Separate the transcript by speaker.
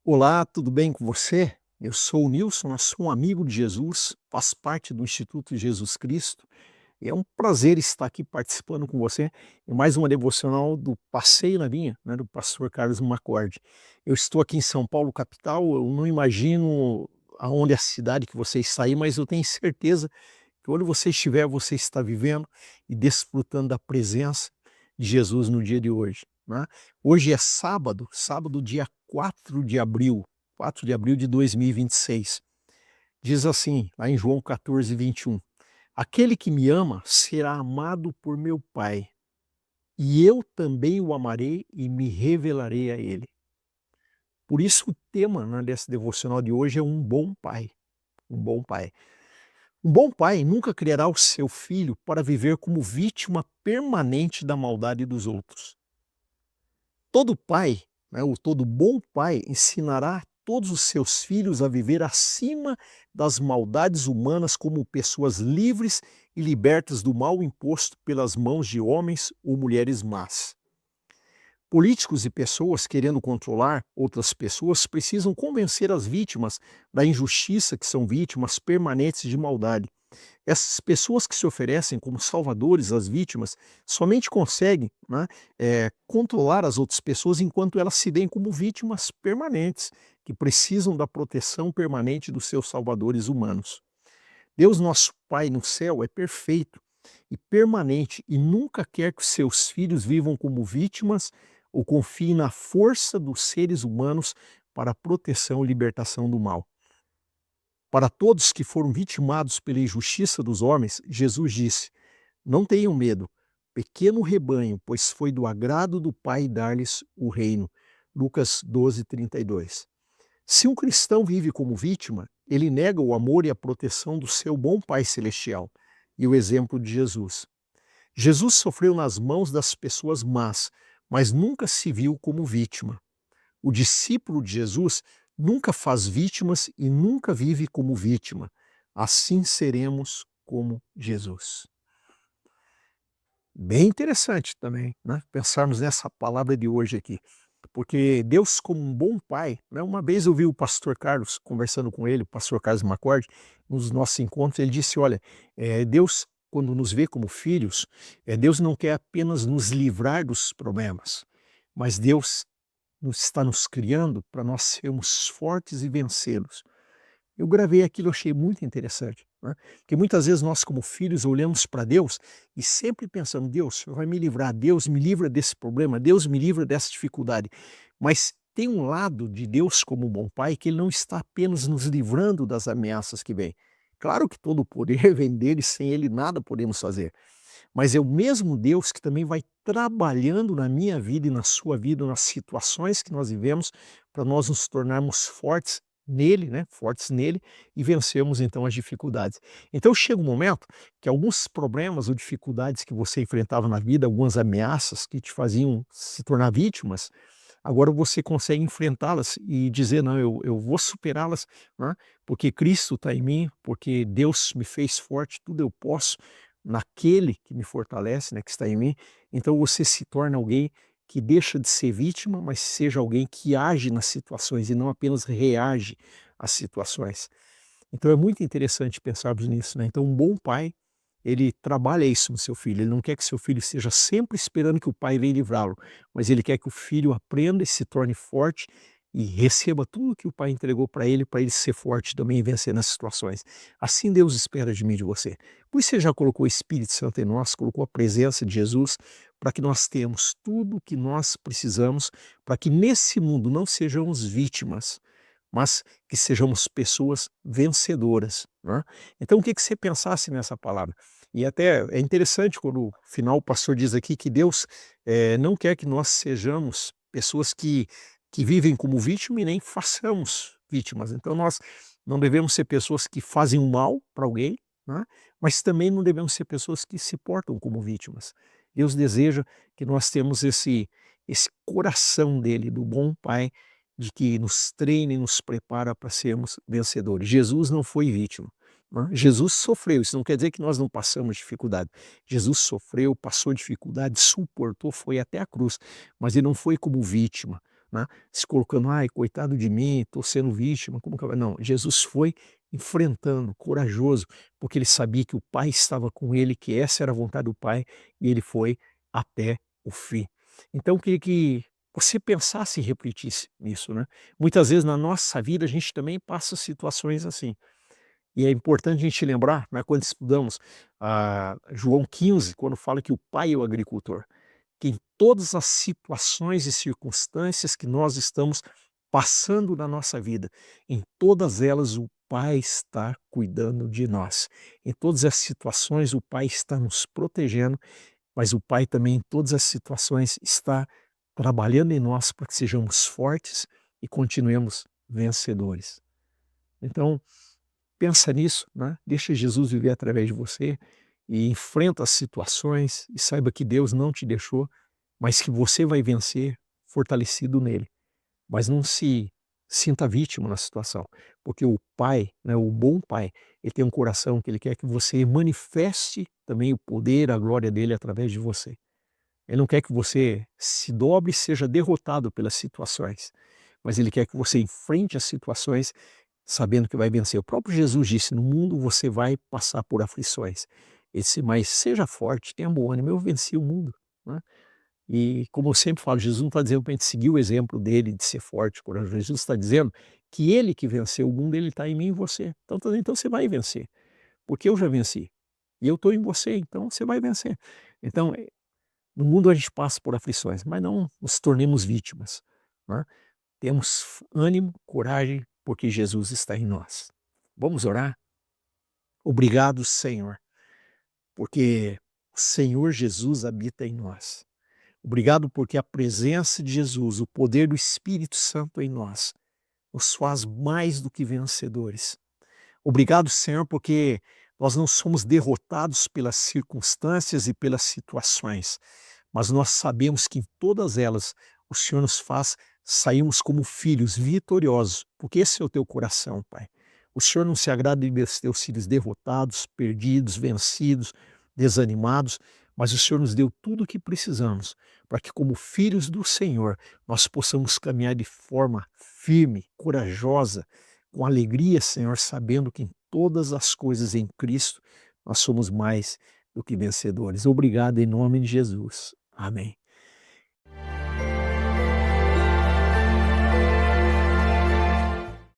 Speaker 1: Olá, tudo bem com você? Eu sou o Nilson, eu sou um amigo de Jesus, faço parte do Instituto Jesus Cristo e é um prazer estar aqui participando com você em mais uma devocional do Passeio na Vinha, né, do pastor Carlos Macorde. Eu estou aqui em São Paulo, capital, eu não imagino aonde é a cidade que você está aí, mas eu tenho certeza que onde você estiver, você está vivendo e desfrutando da presença de Jesus no dia de hoje, né? Hoje é sábado, sábado dia 4 de abril de 2026. Diz assim, lá em João 14:21: aquele que me ama será amado por meu Pai, e eu também o amarei e me revelarei a ele. Por isso o tema, né, desse devocional de hoje é um bom pai, um bom pai. Um bom pai nunca criará o seu filho para viver como vítima permanente da maldade dos outros. Todo pai, né, ou todo bom pai, ensinará todos os seus filhos a viver acima das maldades humanas como pessoas livres e libertas do mal imposto pelas mãos de homens ou mulheres más. Políticos e pessoas querendo controlar outras pessoas precisam convencer as vítimas da injustiça que são vítimas permanentes de maldade. Essas pessoas que se oferecem como salvadores às vítimas somente conseguem, né, controlar as outras pessoas enquanto elas se veem como vítimas permanentes, que precisam da proteção permanente dos seus salvadores humanos. Deus, nosso Pai no céu, é perfeito e permanente e nunca quer que os seus filhos vivam como vítimas ou confiem na força dos seres humanos para a proteção e libertação do mal. Para todos que foram vitimados pela injustiça dos homens, Jesus disse: não tenham medo, pequeno rebanho, pois foi do agrado do Pai dar-lhes o reino. Lucas 12:32. Se um cristão vive como vítima, ele nega o amor e a proteção do seu bom Pai Celestial e o exemplo de Jesus. Jesus sofreu nas mãos das pessoas más, mas nunca se viu como vítima. O discípulo de Jesus nunca faz vítimas e nunca vive como vítima. Assim seremos como Jesus. Bem interessante também, né, pensarmos nessa palavra de hoje aqui. Porque Deus, como um bom pai, né, uma vez eu vi o pastor Carlos conversando com ele, o pastor Carlos Macorde, nos nossos encontros, ele disse: olha, Deus, quando nos vê como filhos, Deus não quer apenas nos livrar dos problemas, mas Deus está nos criando para nós sermos fortes e vencê-los. Eu gravei aquilo, eu achei muito interessante, né? Porque muitas vezes nós, como filhos, olhamos para Deus e sempre pensamos: Deus, o Senhor vai me livrar, Deus me livra desse problema, Deus me livra dessa dificuldade. Mas tem um lado de Deus como um bom pai que ele não está apenas nos livrando das ameaças que vêm. Claro que todo o poder vem dele, sem ele nada podemos fazer. Mas é o mesmo Deus que também vai trabalhando na minha vida e na sua vida, nas situações que nós vivemos, para nós nos tornarmos fortes nele, né, fortes nele e vencermos então as dificuldades. Então chega um momento que alguns problemas ou dificuldades que você enfrentava na vida, algumas ameaças que te faziam se tornar vítimas, agora você consegue enfrentá-las e dizer: não, eu vou superá-las, né, porque Cristo está em mim, porque Deus me fez forte, tudo eu posso naquele que me fortalece, né, que está em mim. Então você se torna alguém que deixa de ser vítima, mas seja alguém que age nas situações e não apenas reage às situações. Então é muito interessante pensarmos nisso, né? Então um bom pai, ele trabalha isso no seu filho, ele não quer que seu filho esteja sempre esperando que o pai venha livrá-lo, mas ele quer que o filho aprenda e se torne forte e receba tudo que o pai entregou para ele ser forte também e vencer nas situações. Assim Deus espera de mim e de você. Pois você já colocou o Espírito Santo em nós, colocou a presença de Jesus, para que nós tenhamos tudo o que nós precisamos, para que nesse mundo não sejamos vítimas, mas que sejamos pessoas vencedoras, né? Então, o que que você pensasse nessa palavra? E até é interessante quando no final o pastor diz aqui que Deus não quer que nós sejamos pessoas que vivem como vítima e nem façamos vítimas. Então, nós não devemos ser pessoas que fazem o mal para alguém, né? Mas também não devemos ser pessoas que se portam como vítimas. Deus deseja que nós temos esse coração dele, do bom pai, de que nos treina e nos prepara para sermos vencedores. Jesus não foi vítima, né? Jesus sofreu, isso não quer dizer que nós não passamos dificuldade. Jesus sofreu, passou dificuldade, suportou, foi até a cruz, mas ele não foi como vítima. né, se colocando, ai, coitado de mim, estou sendo vítima, como que eu... Não, Jesus foi enfrentando, corajoso, porque ele sabia que o Pai estava com ele, que essa era a vontade do Pai, e ele foi até o fim. Então, eu queria que você pensasse e refletisse nisso, né? Muitas vezes na nossa vida a gente também passa situações assim. E é importante a gente lembrar, né, quando estudamos João 15, quando fala que o Pai é o agricultor, que em todas as situações e circunstâncias que nós estamos passando na nossa vida, em todas elas o Pai está cuidando de nós. Em todas as situações o Pai está nos protegendo, mas o Pai também em todas as situações está trabalhando em nós para que sejamos fortes e continuemos vencedores. Então, pensa nisso, né? Deixa Jesus viver através de você e enfrenta as situações e saiba que Deus não te deixou, mas que você vai vencer fortalecido nele. Mas não se sinta vítima na situação, porque o pai, né, o bom pai, ele tem um coração que ele quer que você manifeste também o poder, a glória dele através de você. Ele não quer que você se dobre e seja derrotado pelas situações, mas ele quer que você enfrente as situações sabendo que vai vencer. O próprio Jesus disse: no mundo você vai passar por aflições. Ele disse: mas seja forte, tenha bom ânimo, eu venci o mundo, né? E como eu sempre falo, Jesus não está dizendo para a gente seguir o exemplo dele de ser forte, corajoso. Jesus está dizendo que ele que venceu o mundo, ele está em mim e em você. Então, então você vai vencer, porque eu já venci. E eu estou em você, então você vai vencer. Então, no mundo a gente passa por aflições, mas não nos tornemos vítimas, né? Temos ânimo, coragem, porque Jesus está em nós. Vamos orar? Obrigado, Senhor, porque o Senhor Jesus habita em nós. Obrigado porque a presença de Jesus, o poder do Espírito Santo em nós, nos faz mais do que vencedores. Obrigado, Senhor, porque nós não somos derrotados pelas circunstâncias e pelas situações, mas nós sabemos que em todas elas o Senhor nos faz sairmos como filhos vitoriosos, porque esse é o teu coração, Pai. O Senhor não se agrada de ver os teus filhos derrotados, perdidos, vencidos, desanimados, mas o Senhor nos deu tudo o que precisamos para que, como filhos do Senhor, nós possamos caminhar de forma firme, corajosa, com alegria, Senhor, sabendo que em todas as coisas em Cristo nós somos mais do que vencedores. Obrigado em nome de Jesus. Amém.